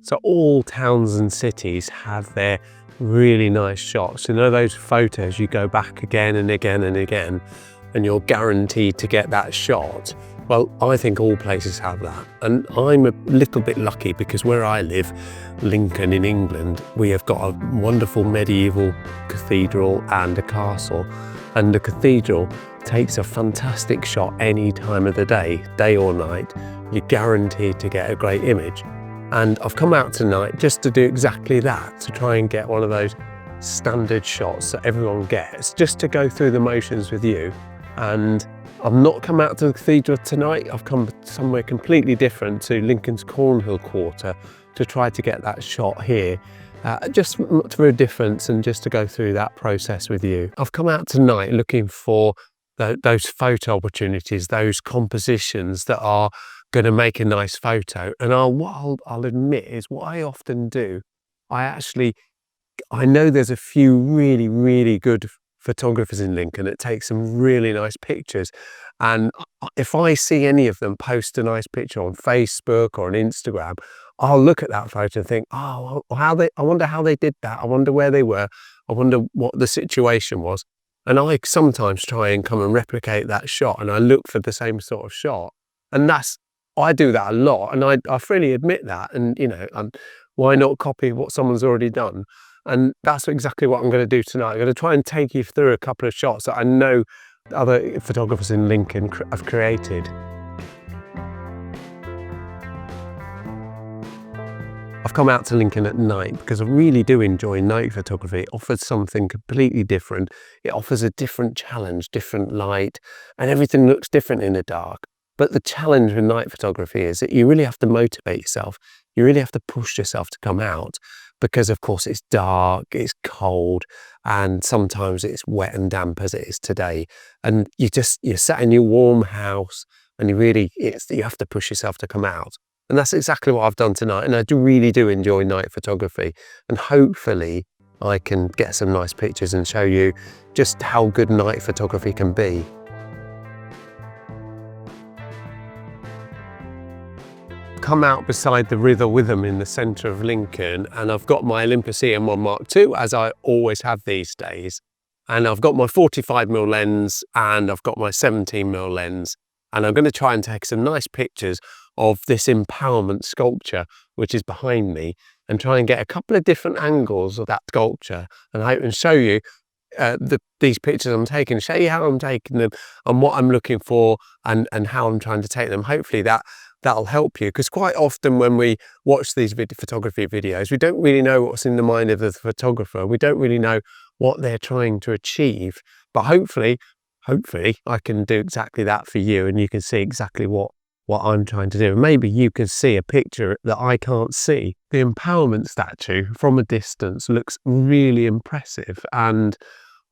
So all towns and cities have their really nice shots. You know, those photos you go back again and again and again, and you're guaranteed to get that shot. Well, I think all places have that. And I'm a little bit lucky because where I live, Lincoln in England, we have got a wonderful medieval cathedral and a castle. And the cathedral takes a fantastic shot any time of the day or night. You're guaranteed to get a great image. And I've come out tonight just to do exactly that, to try and get one of those standard shots that everyone gets, just to go through the motions with you. And I've not come out to the cathedral tonight. I've come somewhere completely different to Lincoln's Cornhill Quarter to try to get that shot here. Just for a difference and just to go through that process with you. I've come out tonight looking for those photo opportunities, those compositions that are going to make a nice photo. And what I'll admit is what I often do, I know there's a few really, really good photographers in Lincoln that take some really nice pictures. And if I see any of them post a nice picture on Facebook or on Instagram, I'll look at that photo and think, oh, I wonder how they did that. I wonder where they were. I wonder what the situation was. And I sometimes try and come and replicate that shot, and I look for the same sort of shot. And I do that a lot, and I freely admit that. And, you know, why not copy what someone's already done? And that's exactly what I'm going to do tonight. I'm going to try and take you through a couple of shots that I know other photographers in Lincoln have created. I've come out to Lincoln at night because I really do enjoy night photography. It offers something completely different. It offers a different challenge, different light, and everything looks different in the dark. But the challenge with night photography is that you really have to motivate yourself. You really have to push yourself to come out because, of course, it's dark, it's cold, and sometimes it's wet and damp as it is today. And you're sat in your warm house, and you have to push yourself to come out. And that's exactly what I've done tonight. And I really do enjoy night photography. And hopefully I can get some nice pictures and show you just how good night photography can be. Come out beside the River Witham in the centre of Lincoln, and I've got my Olympus EM1 Mark II, as I always have these days. And I've got my 45mm lens and I've got my 17mm lens. And I'm going to try and take some nice pictures of this empowerment sculpture, which is behind me, and try and get a couple of different angles of that sculpture and show you these pictures I'm taking, show you how I'm taking them and what I'm looking for and how I'm trying to take them. Hopefully that'll help you, because quite often when we watch these photography videos, we don't really know what's in the mind of the photographer. We don't really know what they're trying to achieve, but hopefully I can do exactly that for you, and you can see exactly what I'm trying to do. Maybe you can see a picture that I can't see. The empowerment statue from a distance looks really impressive, and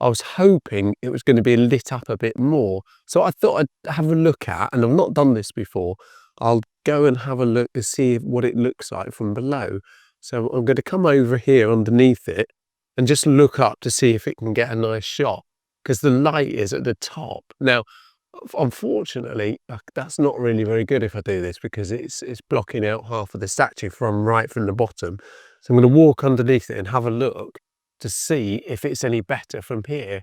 I was hoping it was going to be lit up a bit more. So I thought I'd have a look at, and I've not done this before, I'll go and have a look to see what it looks like from below. So I'm going to come over here underneath it and just look up to see if it can get a nice shot, because the light is at the top. Now, unfortunately, that's not really very good if I do this, because it's blocking out half of the statue from the bottom. So I'm going to walk underneath it and have a look to see if it's any better from here.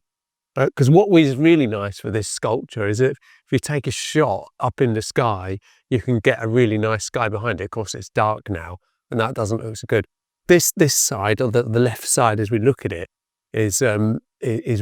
Because what is really nice for this sculpture is that if you take a shot up in the sky, you can get a really nice sky behind it. Of course, it's dark now, and that doesn't look so good. This side, or the left side, as we look at it, is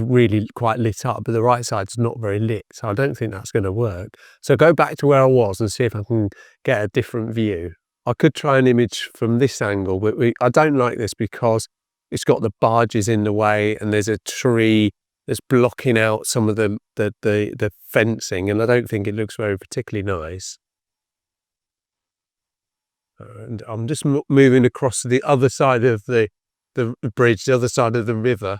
really quite lit up, but the right side's not very lit, so I don't think that's going to work. So go back to where I was and see if I can get a different view. I could try an image from this angle, but I don't like this because it's got the barges in the way, and there's a tree that's blocking out some of the fencing, and I don't think it looks very particularly nice. And I'm just moving across to the other side of the bridge, the other side of the river.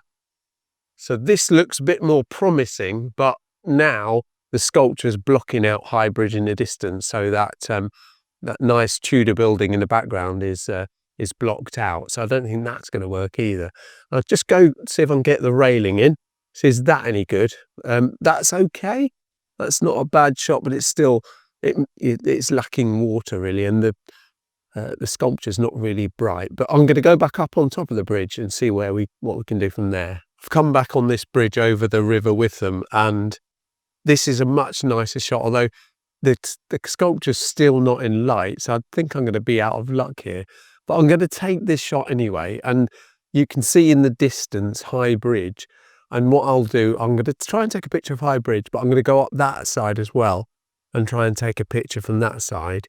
So this looks a bit more promising, but now the sculpture is blocking out High Bridge in the distance, so that nice Tudor building in the background is blocked out. So I don't think that's going to work either. I'll just go see if I can get the railing in. So is that any good? That's okay. That's not a bad shot, but it's still it's lacking water really, and the sculpture's not really bright, but I'm going to go back up on top of the bridge and see what we can do from there. I've come back on this bridge over the River Witham, and this is a much nicer shot, although the sculpture's still not in light, so I think I'm going to be out of luck here. But I'm going to take this shot anyway, and you can see in the distance High Bridge. And what I'll do, I'm going to try and take a picture of High Bridge, but I'm going to go up that side as well and try and take a picture from that side.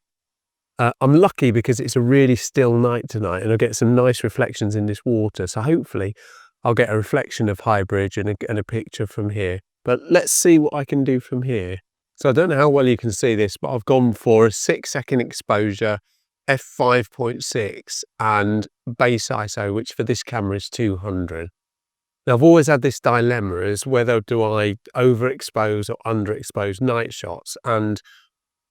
I'm lucky because it's a really still night tonight, and I'll get some nice reflections in this water. So hopefully I'll get a reflection of High Bridge and a picture from here. But let's see what I can do from here. So I don't know how well you can see this, but I've gone for a 6-second exposure, f5.6 and base ISO, which for this camera is 200. Now I've always had this dilemma as whether do I overexpose or underexpose night shots, and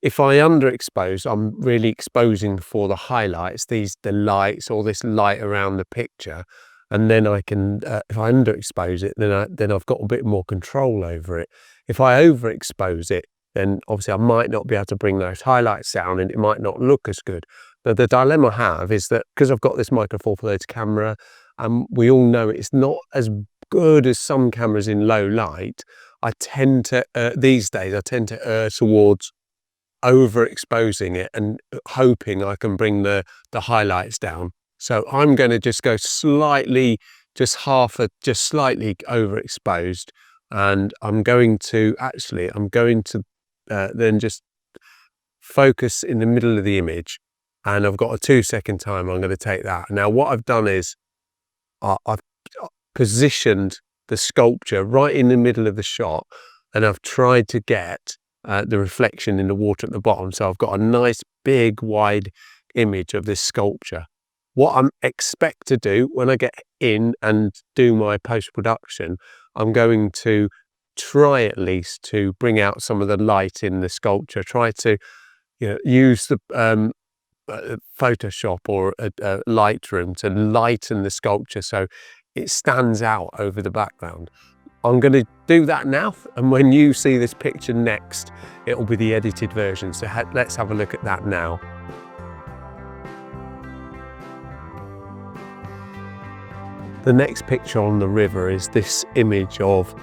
if I underexpose, I'm really exposing for the highlights, the lights, all this light around the picture, and then I can, if I underexpose it, then I've got a bit more control over it. If I overexpose it, then obviously I might not be able to bring those highlights down, and it might not look as good. But the dilemma I have is that because I've got this Micro Four Thirds camera, and we all know it's not as good as some cameras in low light, I tend to, these days, I tend to err towards overexposing it and hoping I can bring the highlights down. So I'm going to just go slightly, just slightly overexposed, and I'm going to then just focus in the middle of the image, and I've got a 2-second timer. I'm going to take that. Now what I've done is I've positioned the sculpture right in the middle of the shot, and I've tried to get the reflection in the water at the bottom. So I've got a nice big wide image of this sculpture. What I expect to do when I get in and do my post-production, I'm going to try at least to bring out some of the light in the sculpture, try to use the Photoshop or Lightroom to lighten the sculpture so it stands out over the background. I'm going to do that now, and when you see this picture next, it will be the edited version. So let's have a look at that now. The next picture on the river is this image of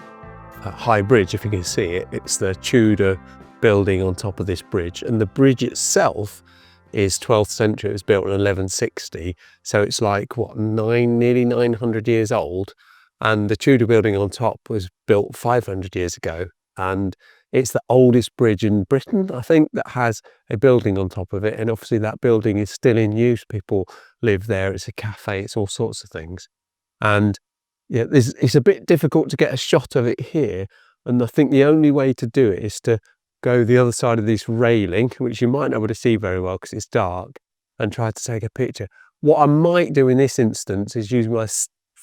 High Bridge. If you can see it, it's the Tudor building on top of this bridge, and the bridge itself is 12th century. It was built in 1160, so it's like what, nearly 900 years old. And the Tudor building on top was built 500 years ago, and it's the oldest bridge in Britain, I think, that has a building on top of it. And obviously that building is still in use. People live there. It's a cafe. It's all sorts of things. And yeah, it's a bit difficult to get a shot of it here. And I think the only way to do it is to go the other side of this railing, which you might not be able to see very well because it's dark, and try to take a picture. What I might do in this instance is use my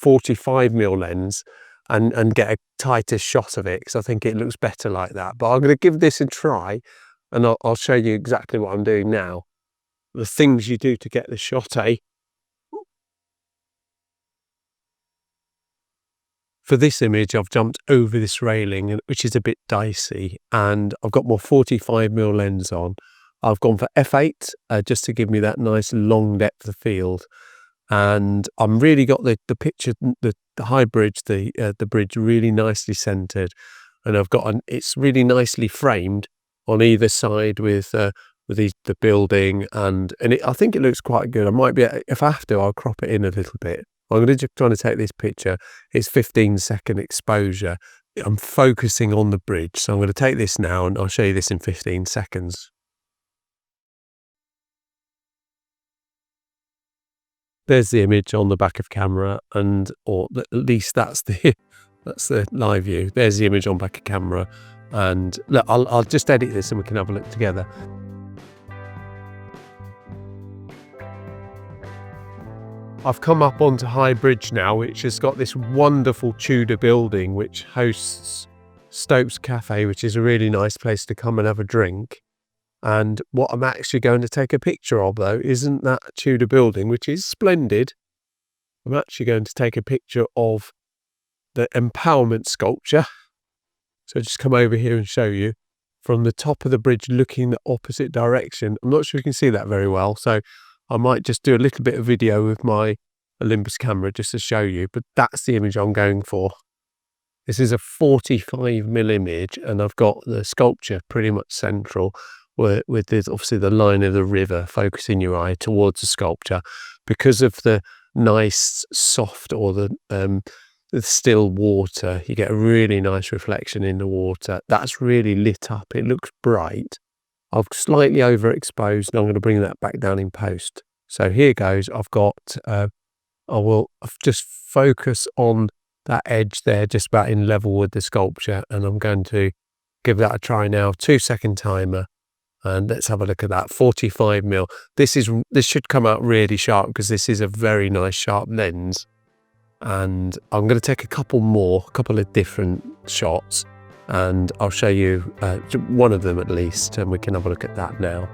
45mm lens and get a tighter shot of it, because I think it looks better like that. But I'm going to give this a try, and I'll show you exactly what I'm doing now. The things you do to get the shot, For this image, I've jumped over this railing, which is a bit dicey, and I've got my 45mm lens on. I've gone for f8 just to give me that nice long depth of field. And I'm really got the picture, the High Bridge, the bridge really nicely centered, and I've got it's really nicely framed on either side with the building, and I think it looks quite good. I might be, if I have to, I'll crop it in a little bit. I'm going to try to take this picture. It's 15-second exposure. I'm focusing on the bridge, so I'm going to take this now, and I'll show you this in 15 seconds. There's the image on the back of camera, or at least that's the live view. There's the image on back of camera, and look, I'll just edit this and we can have a look together. I've come up onto High Bridge now, which has got this wonderful Tudor building which hosts Stokes Cafe, which is a really nice place to come and have a drink. And what I'm actually going to take a picture of, though, isn't that Tudor building, which is splendid. I'm actually going to take a picture of the empowerment sculpture. So just come over here and show you from the top of the bridge looking the opposite direction. I'm not sure you can see that very well. So I might just do a little bit of video with my Olympus camera just to show you, but that's the image I'm going for. This is a 45mm image, and I've got the sculpture pretty much central, with this, obviously the line of the river focusing your eye towards the sculpture. Because of the nice soft, or the still water, you get a really nice reflection in the water. That's really lit up, it looks bright. I've slightly overexposed, and I'm going to bring that back down in post. So here goes. I've got, I will just focus on that edge there, just about in level with the sculpture, and I'm going to give that a try now. 2-second timer, and let's have a look at that. 45mm. This should come out really sharp, because this is a very nice sharp lens. And I'm going to take a couple of different shots, and I'll show you one of them at least, and we can have a look at that now.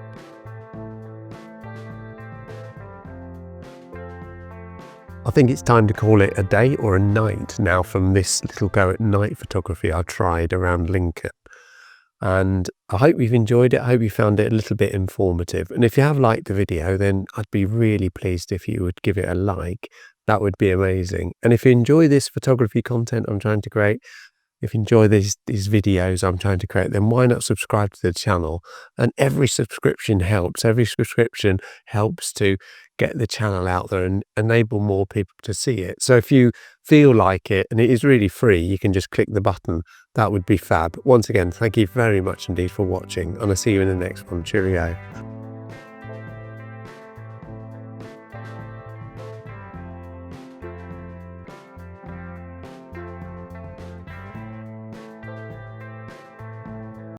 I think it's time to call it a day or a night now from this little go at night photography I tried around Lincoln. And I hope you've enjoyed it. I hope you found it a little bit informative. And if you have liked the video, then I'd be really pleased if you would give it a like. That would be amazing. And if you enjoy this photography content I'm trying to create, if you enjoy these videos I'm trying to create, then why not subscribe to the channel? And every subscription helps. Every subscription helps to get the channel out there and enable more people to see it. So if you feel like it, and it is really free, you can just click the button. That would be fab. Once again, thank you very much indeed for watching, and I'll see you in the next one. Cheerio.